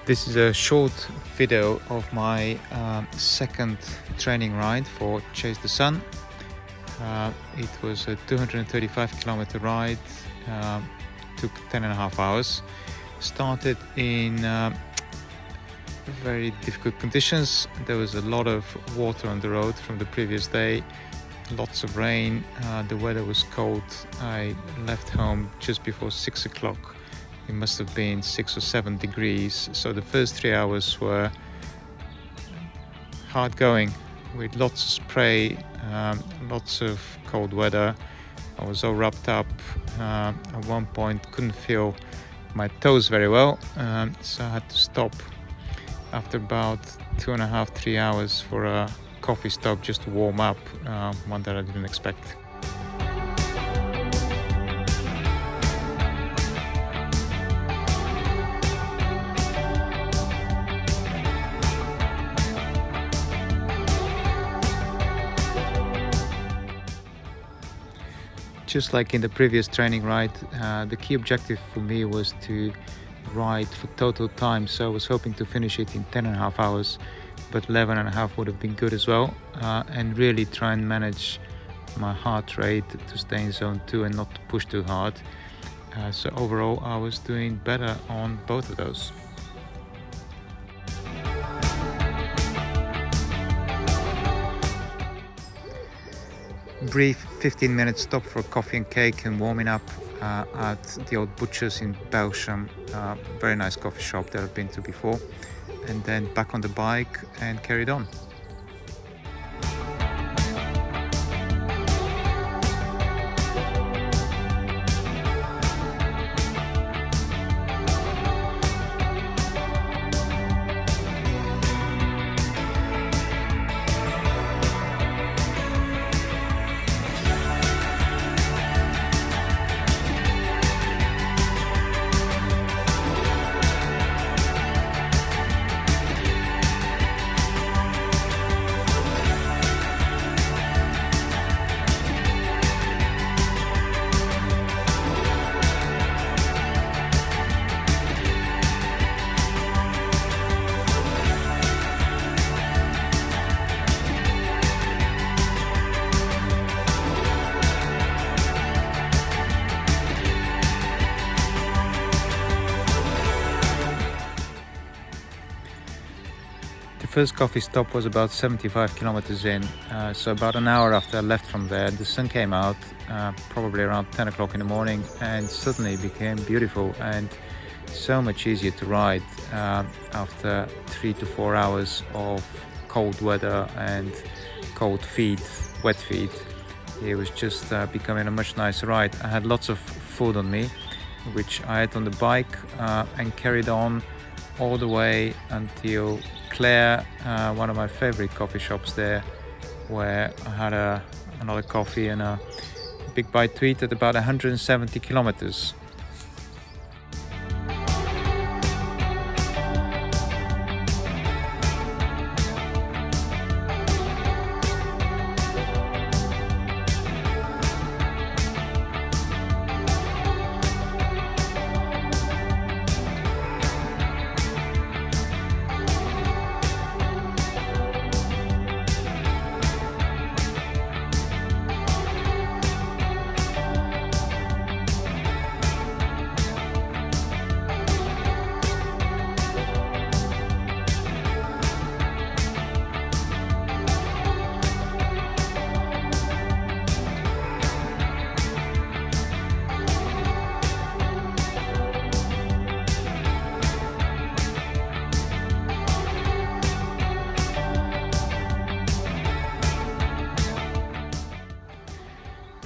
This is a short video of my second training ride for Chase the Sun. It was a 235 kilometer ride, took 10.5 hours. Started in very difficult conditions. There was a lot of water on the road from the previous day, lots of rain, the weather was cold. I left home just before 6 o'clock. It must have been 6 or 7 degrees, so the first 3 hours were hard going with lots of spray, lots of cold weather. I was all wrapped up. At one point couldn't feel my toes very well, so I had to stop after about 2.5-3 hours for a coffee stop just to warm up, one that I didn't expect. Just like in the previous training ride, the key objective for me was to ride for total time, so I was hoping to finish it in 10.5 hours, but 11.5 would have been good as well, and really try and manage my heart rate to stay in zone 2 and not to push too hard. So overall I was doing better on both of those. Brief 15-minute stop for coffee and cake and warming up at the old Butcher's in Belsham. Very nice coffee shop that I've been to before, and then back on the bike and carried on. The first coffee stop was about 75 kilometers in, so about an hour after I left from there, the sun came out, probably around 10 o'clock in the morning, and suddenly it became beautiful and so much easier to ride after 3 to 4 hours of cold weather and cold feet, wet feet. It was just becoming a much nicer ride. I had lots of food on me, which I had on the bike and carried on all the way until Claire, one of my favorite coffee shops there, where I had another coffee and a big bite to eat at about 170 kilometers.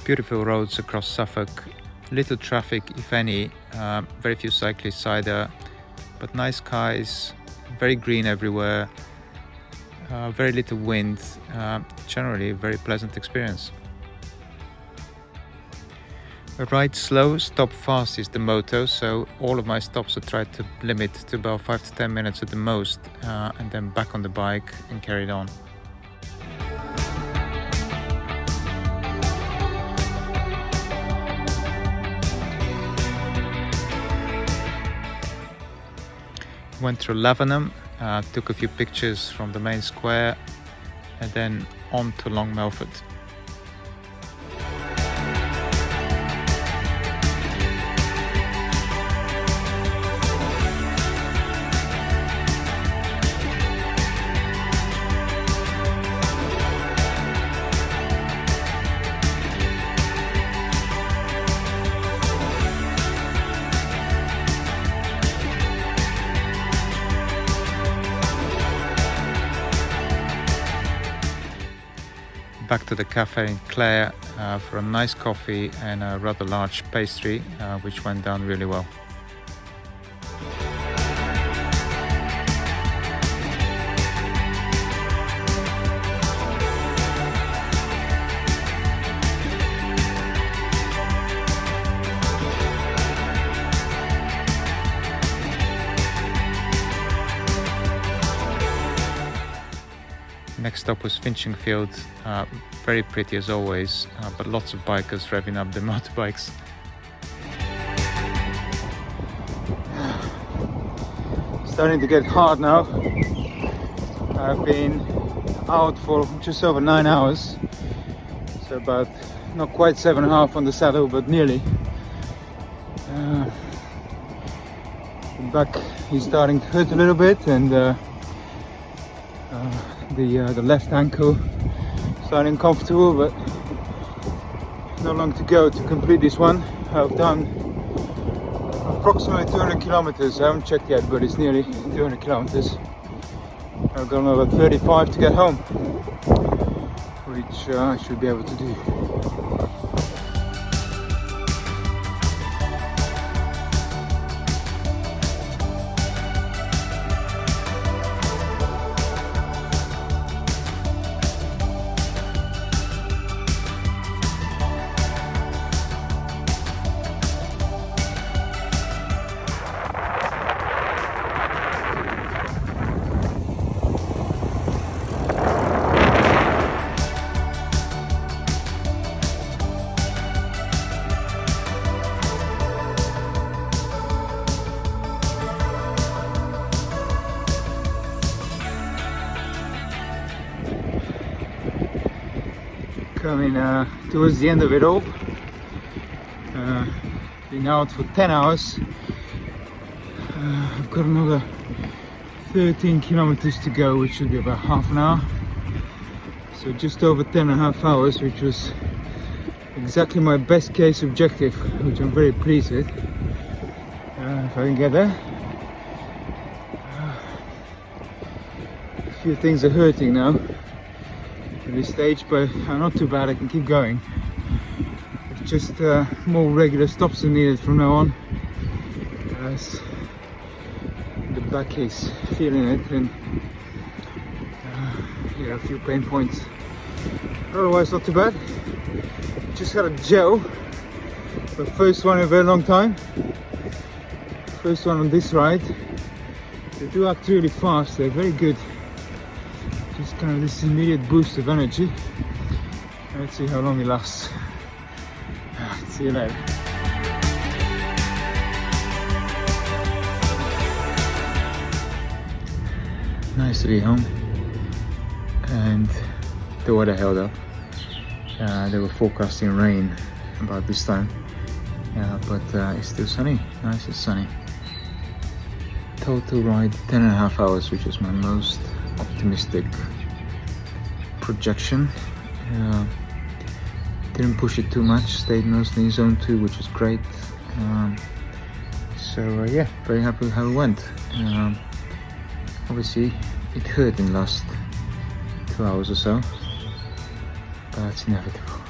Beautiful roads across Suffolk, little traffic if any, very few cyclists either, but nice skies, very green everywhere, very little wind, generally a very pleasant experience. Ride slow, stop fast is the motto, so all of my stops I tried to limit to about 5 to 10 minutes at the most, and then back on the bike and carried on. Went through Lavenham, took a few pictures from the main square, and then on to Long Melford. Back to the cafe in Clare for a nice coffee and a rather large pastry, which went down really well. Next stop was Finchingfield, very pretty as always, but lots of bikers revving up their motorbikes. Starting to get hard now. I've been out for just over 9 hours, so about not quite 7.5 on the saddle, but nearly. The back is starting to hurt a little bit, and the left ankle starting comfortable, but not long to go to complete this one. I've done approximately 200 kilometers. I haven't checked yet, but it's nearly 200 kilometers. I've got another 35 to get home, which I should be able to do. Coming towards the end of it all. Been out for 10 hours. I've got another 13 kilometers to go, which should be about half an hour. So just over 10.5 hours, which was exactly my best case objective, which I'm very pleased with. If I can get there. A few things are hurting now at this stage, but not too bad. I can keep going. It's just more regular stops are needed from now on, as the back is feeling it, and yeah, a few pain points. Otherwise not too bad. Just had a gel, the first one in a very long time. First one on this ride. They do act really fast, they're very good. Just kind of this immediate boost of energy. Let's see how long it lasts. See you later. Nice to be home, and the weather held up. They were forecasting rain about this time, but it's still sunny. Nice and sunny. Total ride 10.5 hours, which was my most optimistic projection. Didn't push it too much, stayed mostly in zone 2, which is great. So yeah, very happy with how it went. Obviously it hurt in the last 2 hours or so, but it's inevitable.